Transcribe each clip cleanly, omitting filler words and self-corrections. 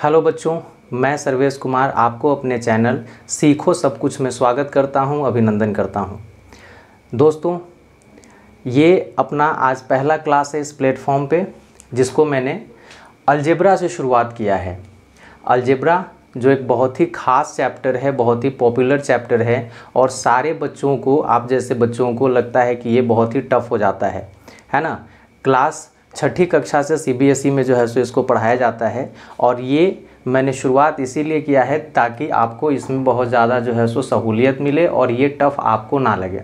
Hello बच्चों, मैं सर्वेश कुमार आपको अपने चैनल सीखो सब कुछ में स्वागत करता हूं, अभिनंदन करता हूं। दोस्तों, ये अपना आज पहला क्लास है इस प्लेटफॉर्म पे, जिसको मैंने अलजेब्रा से शुरुआत किया है। अलजेब्रा जो एक बहुत ही ख़ास चैप्टर है, बहुत ही पॉपुलर चैप्टर है और सारे बच्चों को, आप जैसे बच्चों को लगता है कि ये बहुत ही टफ़ हो जाता है ना। क्लास छठी कक्षा से सीबीएसई में जो है सो इसको पढ़ाया जाता है और ये मैंने शुरुआत इसीलिए किया है ताकि आपको इसमें बहुत ज़्यादा जो है सो सहूलियत मिले और ये टफ़ आपको ना लगे।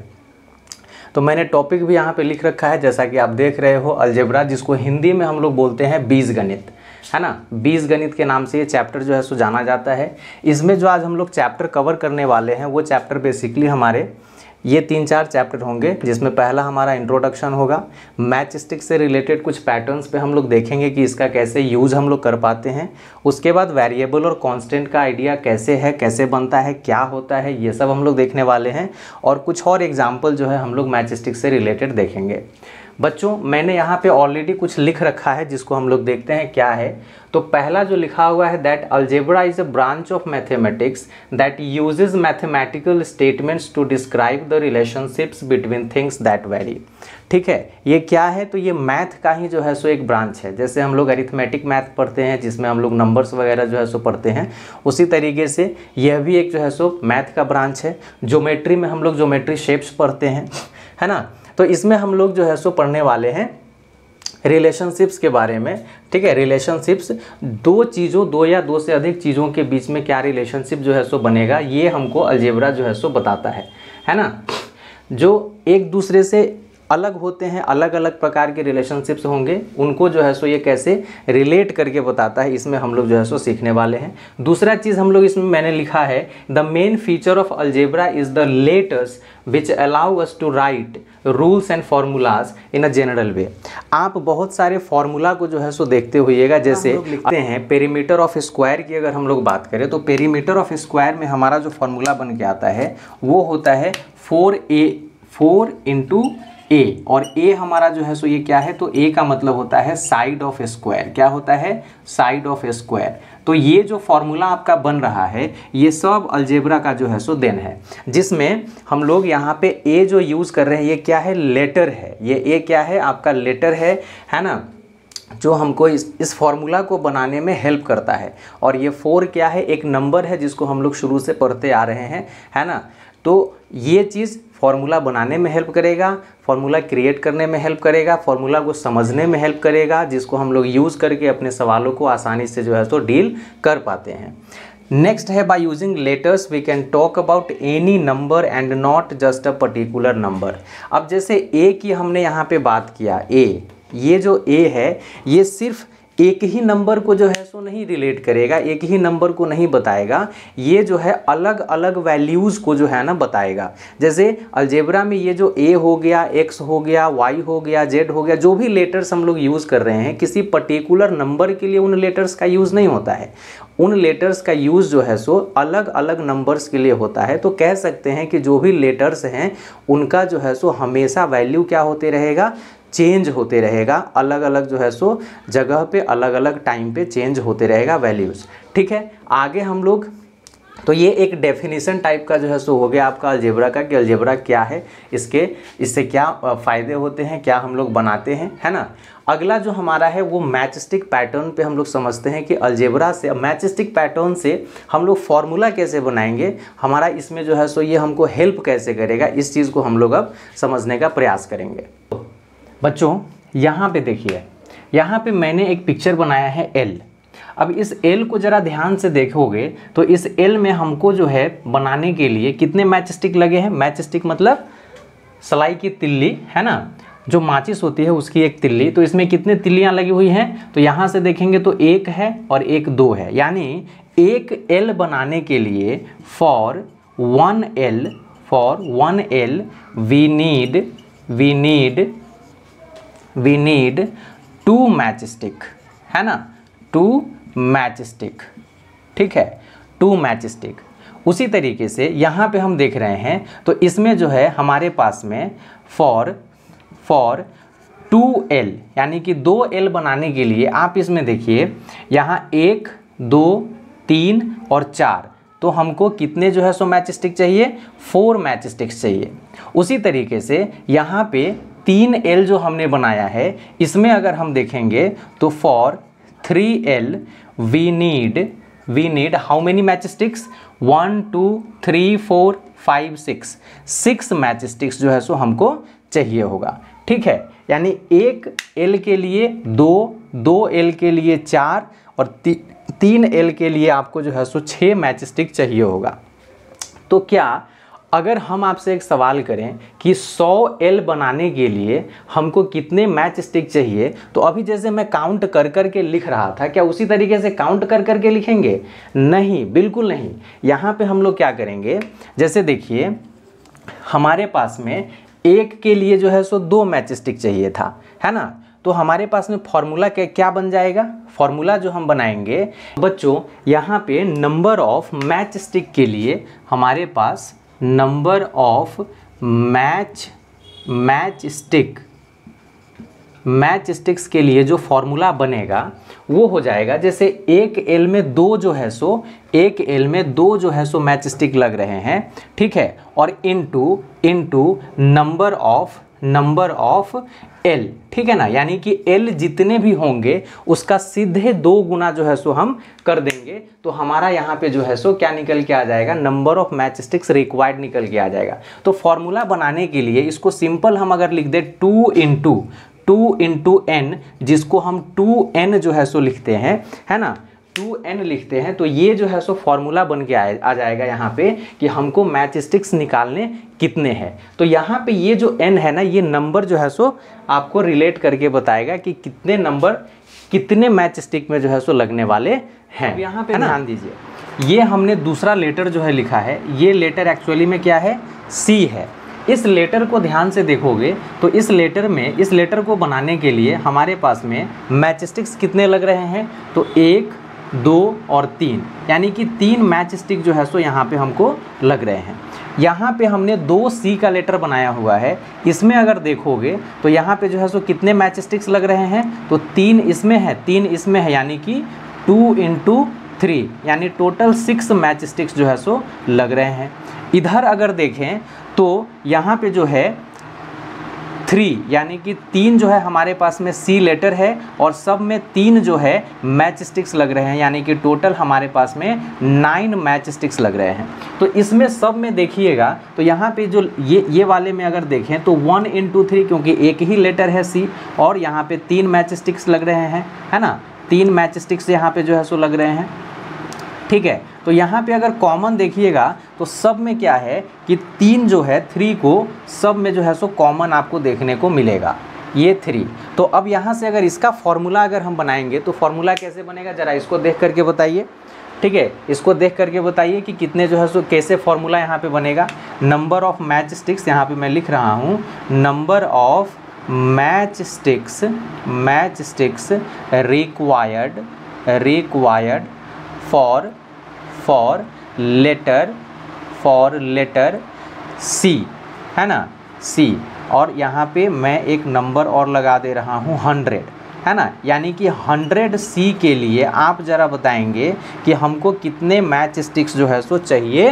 तो मैंने टॉपिक भी यहाँ पे लिख रखा है, जैसा कि आप देख रहे हो, अलजेब्रा, जिसको हिंदी में हम लोग बोलते हैं बीजगणित, है ना। बीजगणित के नाम से ये चैप्टर जो है सो जाना जाता है। इसमें जो आज हम लोग चैप्टर कवर करने वाले हैं वो चैप्टर बेसिकली हमारे ये 3-4 चैप्टर होंगे, जिसमें पहला हमारा इंट्रोडक्शन होगा। मैच स्टिक से रिलेटेड कुछ पैटर्न्स पे हम लोग देखेंगे कि इसका कैसे यूज़ हम लोग कर पाते हैं। उसके बाद वेरिएबल और कांस्टेंट का आइडिया कैसे है, कैसे बनता है, क्या होता है, ये सब हम लोग देखने वाले हैं। और कुछ और एग्जाम्पल जो है हम लोग मैच स्टिक से रिलेटेड देखेंगे। बच्चों, मैंने यहाँ पे ऑलरेडी कुछ लिख रखा है, जिसको हम लोग देखते हैं क्या है। तो पहला जो लिखा हुआ है, that algebra is a branch of mathematics that uses mathematical statements to describe the relationships between things that vary. ठीक है, ये क्या है? तो ये मैथ का ही जो है सो एक ब्रांच है। जैसे हम लोग अरिथमेटिक मैथ पढ़ते हैं, जिसमें हम लोग नंबर्स वगैरह जो है सो पढ़ते हैं, उसी तरीके से यह भी एक जो है सो मैथ का ब्रांच है। ज्योमेट्री में हम लोग ज्योमेट्री शेप्स पढ़ते हैं, है ना। तो इसमें हम लोग जो है सो पढ़ने वाले हैं रिलेशनशिप्स के बारे में। ठीक है, रिलेशनशिप्स, दो या दो से अधिक चीज़ों के बीच में क्या रिलेशनशिप जो है सो बनेगा, ये हमको अलजेब्रा जो है सो बताता है ना। जो एक दूसरे से अलग होते हैं, अलग अलग प्रकार के रिलेशनशिप्स होंगे, उनको जो है सो ये कैसे रिलेट करके बताता है, इसमें हम लोग जो है सो सीखने वाले हैं। दूसरा चीज़ हम लोग इसमें मैंने लिखा है, the main feature of algebra is the letters which allow us to write rules and formulas in a general way. आप बहुत सारे फार्मूला को जो है सो देखते होइएगा। जैसे लिखते हैं पेरीमीटर ऑफ स्क्वायर की अगर हम लोग बात करें, तो पेरीमीटर ऑफ स्क्वायर में हमारा जो फार्मूला बन के आता है वो होता है 4 इंटू ए। और ए हमारा जो है सो ये क्या है? तो ए का मतलब होता है साइड ऑफ स्क्वायर। क्या होता है? Side of square. तो ये जो फॉर्मूला आपका बन रहा है, ये सब अलजेब्रा का जो है सो देन है, जिसमें हम लोग यहाँ पे ए जो यूज़ कर रहे हैं, ये क्या है? लेटर है। ये ए क्या है? आपका लेटर है ना, जो हमको इस फॉर्मूला को बनाने में हेल्प करता है। और ये 4 क्या है? एक नंबर है जिसको हम लोग शुरू से पढ़ते आ रहे हैं, है ना। तो ये चीज़ फार्मूला बनाने में हेल्प करेगा, फार्मूला क्रिएट करने में हेल्प करेगा, फार्मूला को समझने में हेल्प करेगा, जिसको हम लोग यूज़ करके अपने सवालों को आसानी से जो है तो डील कर पाते हैं। नेक्स्ट है, by using letters we can talk about any number and not just a particular number. अब जैसे ए की हमने यहाँ पे बात किया, ए, ये जो ए है ये सिर्फ एक ही नंबर को जो है सो नहीं रिलेट करेगा, एक ही नंबर को नहीं बताएगा, ये जो है अलग अलग वैल्यूज़ को जो है ना बताएगा। जैसे अलजेब्रा में ये जो ए हो गया, एक्स हो गया, वाई हो गया, जेड हो गया, जो भी लेटर्स हम लोग यूज़ कर रहे हैं, किसी पर्टिकुलर नंबर के लिए उन लेटर्स का यूज़ नहीं होता है। उन लेटर्स का यूज़ जो है सो अलग अलग नंबर्स के लिए होता है। तो कह सकते हैं कि जो भी लेटर्स हैं उनका जो है सो हमेशा वैल्यू क्या होते रहेगा? चेंज होते रहेगा। अलग अलग जो है सो जगह पे, अलग अलग टाइम पे चेंज होते रहेगा वैल्यूज़। ठीक है, आगे हम लोग, तो ये एक डेफिनेशन टाइप का जो है सो हो गया आपका अलजेब्रा का, कि अलजेब्रा क्या है, इससे क्या फ़ायदे होते हैं, क्या हम लोग बनाते हैं, है ना। अगला जो हमारा है वो मैच स्टिक पैटर्न पे हम लोग समझते हैं कि अलजेब्रा से, मैच स्टिक पैटर्न से हम लोग फार्मूला कैसे बनाएंगे, हमारा इसमें जो है सो ये हमको हेल्प कैसे करेगा, इस चीज़ को हम लोग अब समझने का प्रयास करेंगे। बच्चों, यहाँ पे देखिए, यहाँ पे मैंने एक पिक्चर बनाया है एल। अब इस एल को ज़रा ध्यान से देखोगे तो इस एल में हमको जो है बनाने के लिए कितने मैच स्टिक लगे हैं? मैच स्टिक मतलब सलाई की तिल्ली, है ना, जो माचिस होती है उसकी एक तिल्ली। तो इसमें कितने तिल्लियाँ लगी हुई हैं? तो यहाँ से देखेंगे तो एक है और एक 2 है, यानी एक एल बनाने के लिए for one L V need 2 match stick, है ना, 2 मैच स्टिक। ठीक है, 2 मैच स्टिक। उसी तरीके से यहाँ पे हम देख रहे हैं, तो इसमें जो है हमारे पास में फॉर 2L, यानी कि 2L बनाने के लिए आप इसमें देखिए, यहाँ 1 2, 3 और 4, तो हमको कितने जो है सो मैच स्टिक चाहिए, 4 मैच स्टिक्स चाहिए। उसी तरीके से यहाँ पे 3L जो हमने बनाया है, इसमें अगर हम देखेंगे तो for 3L we need how many matchsticks, 1 2 3 4 5 6 matchsticks जो है सो हमको चाहिए होगा। ठीक है, यानी 1L के लिए 2L के लिए 4 और 3L के लिए आपको जो है सो 6 मैच स्टिक चाहिए होगा। तो क्या अगर हम आपसे एक सवाल करें कि 100L बनाने के लिए हमको कितने मैच स्टिक चाहिए, तो अभी जैसे मैं काउंट कर कर के लिख रहा था, क्या उसी तरीके से काउंट कर कर के लिखेंगे? नहीं, बिल्कुल नहीं। यहाँ पे हम लोग क्या करेंगे, जैसे देखिए हमारे पास में 1 के लिए जो है सो 2 मैच स्टिक चाहिए था, है ना। तो हमारे पास में फॉर्मूला क्या बन जाएगा, फॉर्मूला जो हम बनाएंगे बच्चों, यहाँ पे नंबर ऑफ मैच स्टिक के लिए हमारे पास नंबर ऑफ मैच स्टिक्स के लिए जो फॉर्मूला बनेगा वो हो जाएगा, जैसे 1L में 2 जो है सो 1L में 2 जो है सो मैच स्टिक लग रहे हैं, ठीक है, और इनटू नंबर ऑफ L, ठीक है ना, यानी कि L जितने भी होंगे उसका सीधे 2 गुना जो है सो हम कर देंगे, तो हमारा यहाँ पे जो है सो क्या निकल के आ जाएगा, number of matchsticks required निकल के आ जाएगा। तो फॉर्मूला बनाने के लिए इसको सिंपल हम अगर लिख दे 2 इंटू n, जिसको हम 2n जो है सो लिखते हैं, है ना, 2n लिखते हैं, तो ये जो है सो फॉर्मूला बन के आ जाएगा यहाँ पे कि हमको मैच स्टिक्स निकालने कितने हैं। तो यहाँ पे ये जो n है ना, ये नंबर जो है सो आपको रिलेट करके बताएगा कि कितने नंबर कितने मैच स्टिक में जो है सो लगने वाले हैं। अब यहाँ पे ध्यान दीजिए, ये हमने दूसरा लेटर जो है लिखा है, ये लेटर एक्चुअली में क्या है, C है। इस लेटर को ध्यान से देखोगे तो इस लेटर को बनाने के लिए हमारे पास में मैच स्टिक्स कितने लग रहे हैं, तो 1 2 और 3, यानी कि 3 मैच स्टिक जो है सो यहाँ पे हमको लग रहे हैं। यहाँ पे हमने 2C का लेटर बनाया हुआ है, इसमें अगर देखोगे तो यहाँ पे जो है सो कितने मैच स्टिक्स लग रहे हैं, तो 3 इसमें है, 3 इसमें है, यानी कि 2 इंटू 3, यानी टोटल 6 मैच स्टिक्स जो है सो लग रहे हैं। इधर अगर देखें तो यहाँ पे जो है 3, यानी कि 3 जो है हमारे पास में C लेटर है और सब में 3 जो है मैच स्टिक्स लग रहे हैं, यानी कि टोटल हमारे पास में 9 मैच स्टिक्स लग रहे हैं। तो इसमें सब में देखिएगा तो यहाँ पे जो ये वाले में अगर देखें तो 1 इंटू 3, क्योंकि एक ही लेटर है C और यहाँ पे 3 मैच स्टिक्स लग रहे हैं, है ना, 3 मैच स्टिक्स यहाँ पे जो है सो लग रहे हैं, ठीक है। तो यहाँ पे अगर कॉमन देखिएगा तो सब में क्या है कि 3 जो है 3 को सब में जो है सो कॉमन आपको देखने को मिलेगा, ये 3। तो अब यहाँ से अगर इसका फॉर्मूला अगर हम बनाएंगे तो फॉर्मूला कैसे बनेगा, ज़रा इसको देख करके बताइए, ठीक है, इसको देख करके बताइए कि कितने जो है सो कैसे फॉर्मूला यहाँ पे बनेगा। नंबर ऑफ मैच स्टिक्स, यहाँ पे मैं लिख रहा हूँ number of matchsticks required for letter C, है ना, C, और यहाँ पे मैं एक नंबर और लगा दे रहा हूँ 100, है ना, यानी कि 100C के लिए आप ज़रा बताएंगे कि हमको कितने मैच स्टिक्स जो है सो चाहिए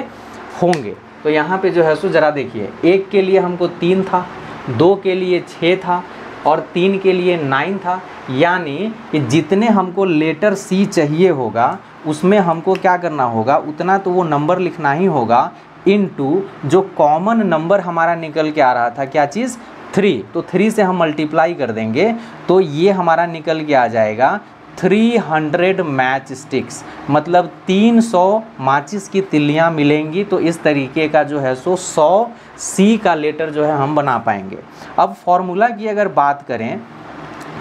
होंगे। तो यहाँ पे जो है सो ज़रा देखिए, 1 के लिए हमको 3 था, 2 के लिए 6 था और 3 के लिए 9 था, यानी कि जितने हमको लेटर C चाहिए होगा उसमें हमको क्या करना होगा, उतना तो वो नंबर लिखना ही होगा, इनटू जो कॉमन नंबर हमारा निकल के आ रहा था, क्या चीज़, 3, तो 3 से हम मल्टीप्लाई कर देंगे तो ये हमारा निकल के आ जाएगा 300 मैच स्टिक्स, मतलब 300 माचिस की तिल्लियाँ मिलेंगी। तो इस तरीके का जो है सो 100C का लेटर जो है हम बना पाएंगे। अब फॉर्मूला की अगर बात करें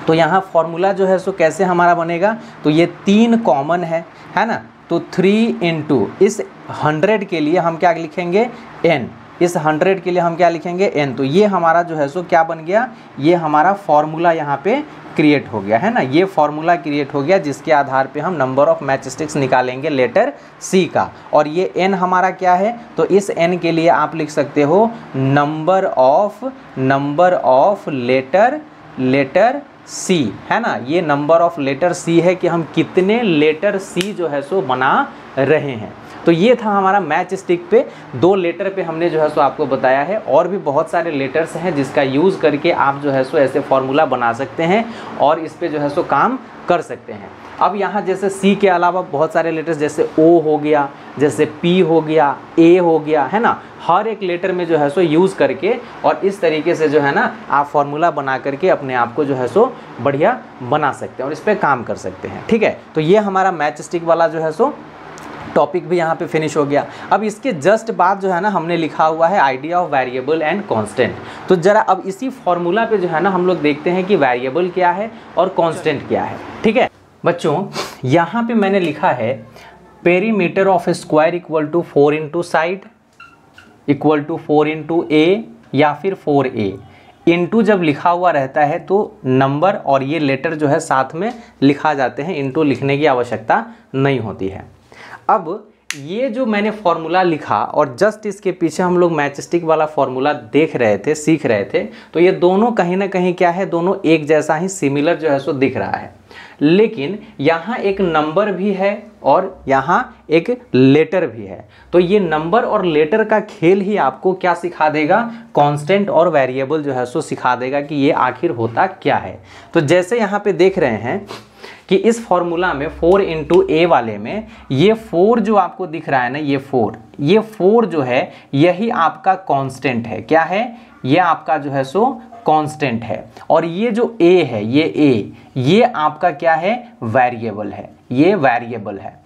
तो यहाँ फॉर्मूला जो है सो कैसे हमारा बनेगा, तो ये 3 कॉमन है ना, तो 3 इंटू इस 100 के लिए हम क्या लिखेंगे, n, इस 100 के लिए हम क्या लिखेंगे, n। तो ये हमारा जो है सो क्या बन गया, ये हमारा फॉर्मूला यहाँ पे क्रिएट हो गया, है ना, ये फॉर्मूला क्रिएट हो गया जिसके आधार पे हम नंबर ऑफ मैच स्टिक्स निकालेंगे लेटर C का। और ये n हमारा क्या है, तो इस n के लिए आप लिख सकते हो नंबर ऑफ सी, है ना, ये नंबर ऑफ लेटर सी है कि हम कितने लेटर सी जो है सो बना रहे हैं। तो ये था हमारा मैच स्टिक पे 2 लेटर पे हमने जो है सो आपको बताया है। और भी बहुत सारे लेटर्स हैं जिसका यूज़ करके आप जो है सो ऐसे फॉर्मूला बना सकते हैं और इस पे जो है सो काम कर सकते हैं। अब यहाँ जैसे सी के अलावा बहुत सारे लेटर्स जैसे ओ हो गया, जैसे पी हो गया, ए हो गया, है ना, हर एक लेटर में जो है सो यूज़ करके और इस तरीके से जो है ना आप फॉर्मूला बना करके अपने आप को जो है सो बढ़िया बना सकते हैं और इस पर काम कर सकते हैं। ठीक है, तो ये हमारा मैच स्टिक वाला जो है सो टॉपिक भी यहाँ पे फिनिश हो गया। अब इसके जस्ट बाद जो है ना हमने लिखा हुआ है idea of variable and constant. तो ज़रा अब इसी फॉर्मूला पे जो है ना हम लोग देखते हैं कि वेरिएबल क्या है और कांस्टेंट क्या है। ठीक है बच्चों, यहाँ पे मैंने लिखा है perimeter of a square equal to 4 into side equal to 4 into a या फिर 4a। इंटू जब लिखा हुआ रहता है तो नंबर और ये लेटर जो है साथ में लिखा जाते हैं, इंटू लिखने की आवश्यकता नहीं होती है। अब ये जो मैंने फॉर्मूला लिखा और जस्ट इसके पीछे हम लोग मैच स्टिक वाला फॉर्मूला देख रहे थे, सीख रहे थे, तो ये दोनों कहीं ना कहीं क्या है, दोनों एक जैसा ही सिमिलर जो है सो दिख रहा है। लेकिन यहाँ एक नंबर भी है और यहाँ एक लेटर भी है। तो ये नंबर और लेटर का खेल ही आपको क्या सिखा देगा, कांस्टेंट और वेरिएबल जो है सो सिखा देगा कि ये आखिर होता क्या है। तो जैसे यहाँ पे देख रहे हैं कि इस फॉर्मूला में 4 इंटू ए वाले में ये 4 जो आपको दिख रहा है ना, ये 4 जो है यही आपका कांस्टेंट है। क्या है, ये आपका जो है सो कांस्टेंट है। और ये जो ए है, ये आपका क्या है, वेरिएबल है, ये वेरिएबल है।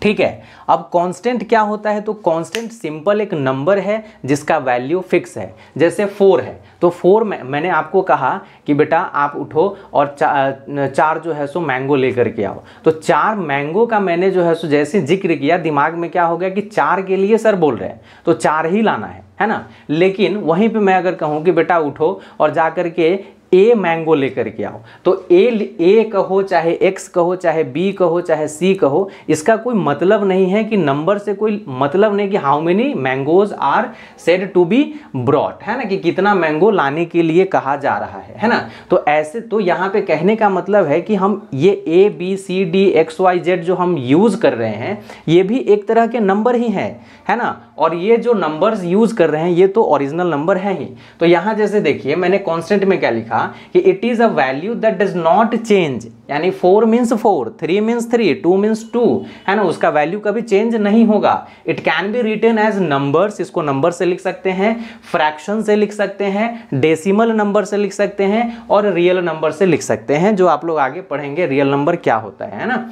ठीक है, अब कांस्टेंट क्या होता है, तो कांस्टेंट सिंपल एक नंबर है जिसका वैल्यू फिक्स है। जैसे 4 है तो 4 मैंने आपको कहा कि बेटा आप उठो और 4 जो है सो मैंगो लेकर के आओ। तो 4 मैंगो का मैंने जो है सो जैसे जिक्र किया, दिमाग में क्या हो गया कि 4 के लिए सर बोल रहे हैं तो 4 ही लाना है ना। लेकिन वहीं पे मैं अगर कहूँ कि बेटा उठो और जा कर के ए मैंगो लेकर के आओ, तो ए कहो चाहे एक्स कहो चाहे बी कहो चाहे सी कहो, इसका कोई मतलब नहीं है कि नंबर से कोई मतलब नहीं कि how many mangoes are said to be brought, है ना, कि कितना मैंगो लाने के लिए कहा जा रहा है ना। तो ऐसे तो यहाँ पे कहने का मतलब है कि हम ये A B C D X Y Z जो हम यूज़ कर रहे हैं ये भी एक तरह के नंबर ही हैं, है ना। और ये जो नंबर्स यूज़ कर रहे हैं ये तो ओरिजिनल नंबर है ही। तो यहाँ जैसे देखिए मैंने कांस्टेंट में क्या लिखा कि it is a value that does not change, यानी 4 मीन्स 4, 3 मीन्स 3, 2 मीन्स 2, है ना, उसका वैल्यू कभी चेंज नहीं होगा। It can be written as numbers, इसको नंबर से लिख सकते हैं, फ्रैक्शन से लिख सकते हैं, डेसिमल नंबर से लिख सकते हैं और रियल नंबर से लिख सकते हैं, जो आप लोग आगे पढ़ेंगे रियल नंबर क्या होता है ना।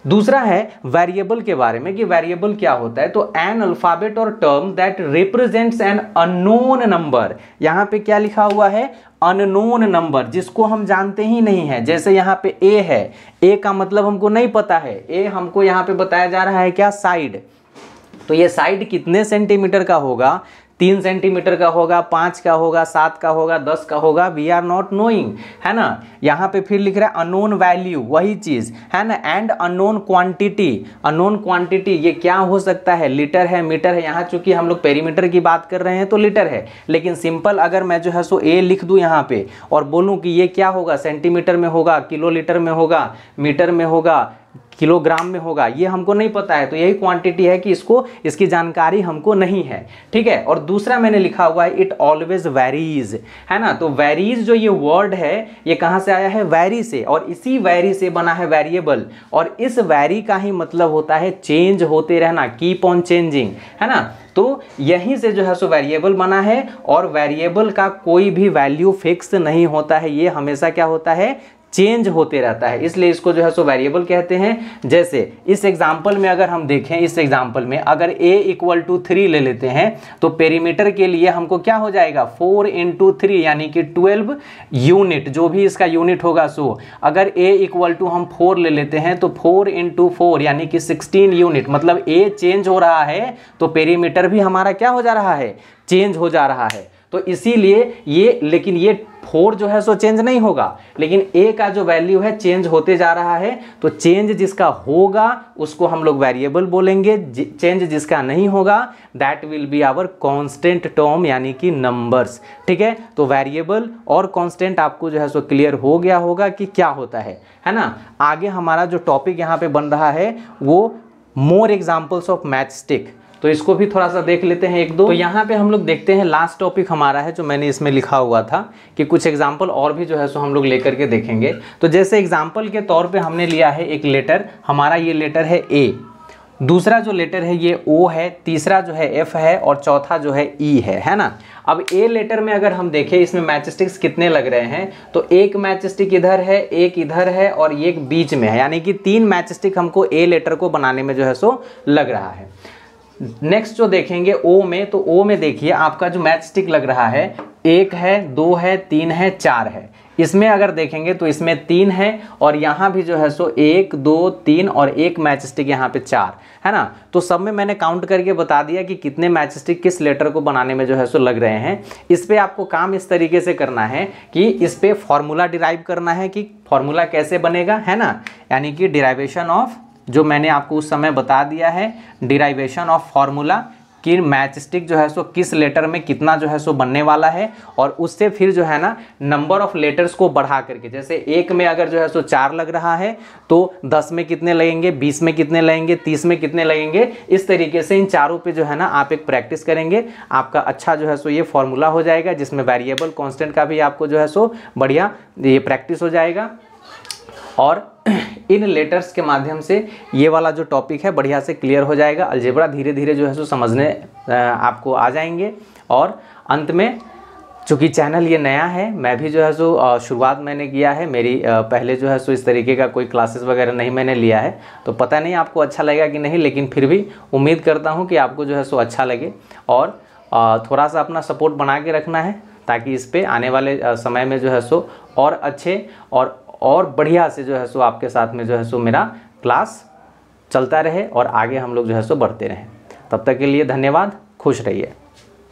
दूसरा है वेरिएबल के बारे में कि वेरिएबल क्या होता है, तो एन अल्फाबेट और term that represents an unknown number. यहाँ पे क्या लिखा हुआ है, अननोन नंबर, जिसको हम जानते ही नहीं है। जैसे यहाँ पे ए है, ए का मतलब हमको नहीं पता है, ए हमको यहाँ पे बताया जा रहा है क्या, साइड। तो ये साइड कितने सेंटीमीटर का होगा, 3 सेंटीमीटर का होगा, 5 का होगा, 7 का होगा, 10 का होगा, वी आर नॉट नोइंग, है ना। यहाँ पे फिर लिख रहा है अननोन वैल्यू, वही चीज़ है ना, and unknown quantity. Unknown quantity ये क्या हो सकता है, लीटर है, मीटर है। यहाँ चूंकि हम लोग पेरीमीटर की बात कर रहे हैं तो लीटर है, लेकिन सिंपल अगर मैं जो है सो ए लिख दूँ यहाँ पे और बोलूँ कि ये क्या होगा, सेंटीमीटर में होगा, किलो लीटर में होगा, मीटर में होगा, किलोग्राम में होगा, ये हमको नहीं पता है। तो यही क्वांटिटी है कि इसकी जानकारी हमको नहीं है। ठीक है, और दूसरा मैंने लिखा हुआ है इट ऑलवेज वेरीज, है ना। तो वेरीज जो ये वर्ड है ये कहाँ से आया है, वैरी से, और इसी वैरी से बना है वेरिएबल। और इस वैरी का ही मतलब होता है चेंज होते रहना, कीप ऑन चेंजिंग, है ना। तो यहीं से जो है सो वेरिएबल बना है और वेरिएबल का कोई भी वैल्यू फिक्स नहीं होता है, ये हमेशा क्या होता है, चेंज होते रहता है, इसलिए इसको जो है सो वेरिएबल कहते हैं। जैसे इस एग्जाम्पल में अगर हम देखें, इस एग्जाम्पल में अगर a इक्वल टू 3 ले लेते हैं तो पेरीमीटर के लिए हमको क्या हो जाएगा, 4 इंटू 3 यानी कि 12 यूनिट, जो भी इसका यूनिट होगा सो। अगर a इक्वल टू हम 4 ले लेते हैं तो 4 इंटू 4 यानी कि 16 यूनिट, मतलब a चेंज हो रहा है तो पेरीमीटर भी हमारा क्या हो जा रहा है, चेंज हो जा रहा है। तो इसीलिए ये, लेकिन ये 4 जो है सो चेंज नहीं होगा, लेकिन a का जो वैल्यू है चेंज होते जा रहा है। तो चेंज जिसका होगा उसको हम लोग वेरिएबल बोलेंगे, चेंज जिसका नहीं होगा that will be our constant term यानी कि नंबर्स। ठीक है, तो वेरिएबल और कांस्टेंट आपको जो है सो क्लियर हो गया होगा कि क्या होता है ना। आगे हमारा जो टॉपिक यहाँ पे बन रहा है वो more examples of match stick, तो इसको भी थोड़ा सा देख लेते हैं एक दो। तो यहाँ पे हम लोग देखते हैं लास्ट टॉपिक हमारा है जो मैंने इसमें लिखा हुआ था कि कुछ एग्जाम्पल और भी जो है सो हम लोग लेकर के देखेंगे। तो जैसे एग्जाम्पल के तौर पे हमने लिया है एक लेटर, हमारा ये लेटर है ए, दूसरा जो लेटर है ये ओ है, तीसरा जो है एफ है और चौथा जो है ई है ना। अब ए लेटर में अगर हम देखें इसमें मैच स्टिक्स कितने लग रहे हैं, तो एक मैच स्टिक इधर है, एक इधर है और एक बीच में है, यानी कि 3 मैच स्टिक हमको ए लेटर को बनाने में जो है सो लग रहा है। नेक्स्ट जो देखेंगे ओ में, तो ओ में देखिए आपका जो मैच स्टिक लग रहा है 1 है, 2 है, 3 है, 4 है। इसमें अगर देखेंगे तो इसमें 3 है और यहाँ भी जो है सो 1 2 3 और एक मैच स्टिक यहाँ पे 4 है ना। तो सब में मैंने काउंट करके बता दिया कि कितने मैच स्टिक किस लेटर को बनाने में जो है सो लग रहे हैं। इस पे आपको काम इस तरीके से करना है कि इस पे फॉर्मूला डिराइव करना है कि फॉर्मूला कैसे बनेगा, है ना, यानी कि डिराइवेशन ऑफ, जो मैंने आपको उस समय बता दिया है, डिराइवेशन ऑफ फॉर्मूला कि मैच स्टिक जो है सो किस लेटर में कितना जो है सो बनने वाला है, और उससे फिर जो है ना नंबर ऑफ लेटर्स को बढ़ा करके, जैसे 1 में अगर जो है सो 4 लग रहा है तो 10 में कितने लगेंगे, 20 में कितने लगेंगे, 30 में कितने लगेंगे, इस तरीके से इन चारों पे जो है ना आप एक प्रैक्टिस करेंगे, आपका अच्छा जो है सो ये फॉर्मूला हो जाएगा, जिसमें वेरिएबल कांस्टेंट का भी आपको जो है सो बढ़िया ये प्रैक्टिस हो जाएगा। और इन लेटर्स के माध्यम से ये वाला जो टॉपिक है बढ़िया से क्लियर हो जाएगा। अलजेब्रा धीरे धीरे जो है सो समझने आपको आ जाएंगे। और अंत में, चूँकि चैनल ये नया है, मैं भी जो है सो शुरुआत मैंने किया है, मेरी पहले जो है सो इस तरीके का कोई क्लासेस वगैरह नहीं मैंने लिया है, तो पता नहीं आपको अच्छा लगेगा कि नहीं, लेकिन फिर भी उम्मीद करता हूँ कि आपको जो है सो अच्छा लगे। और थोड़ा सा अपना सपोर्ट बना के रखना है ताकि इस पर आने वाले समय में जो है सो और अच्छे और बढ़िया से जो है सो आपके साथ में जो है सो मेरा क्लास चलता रहे और आगे हम लोग जो है सो बढ़ते रहें। तब तक के लिए धन्यवाद, खुश रहिए।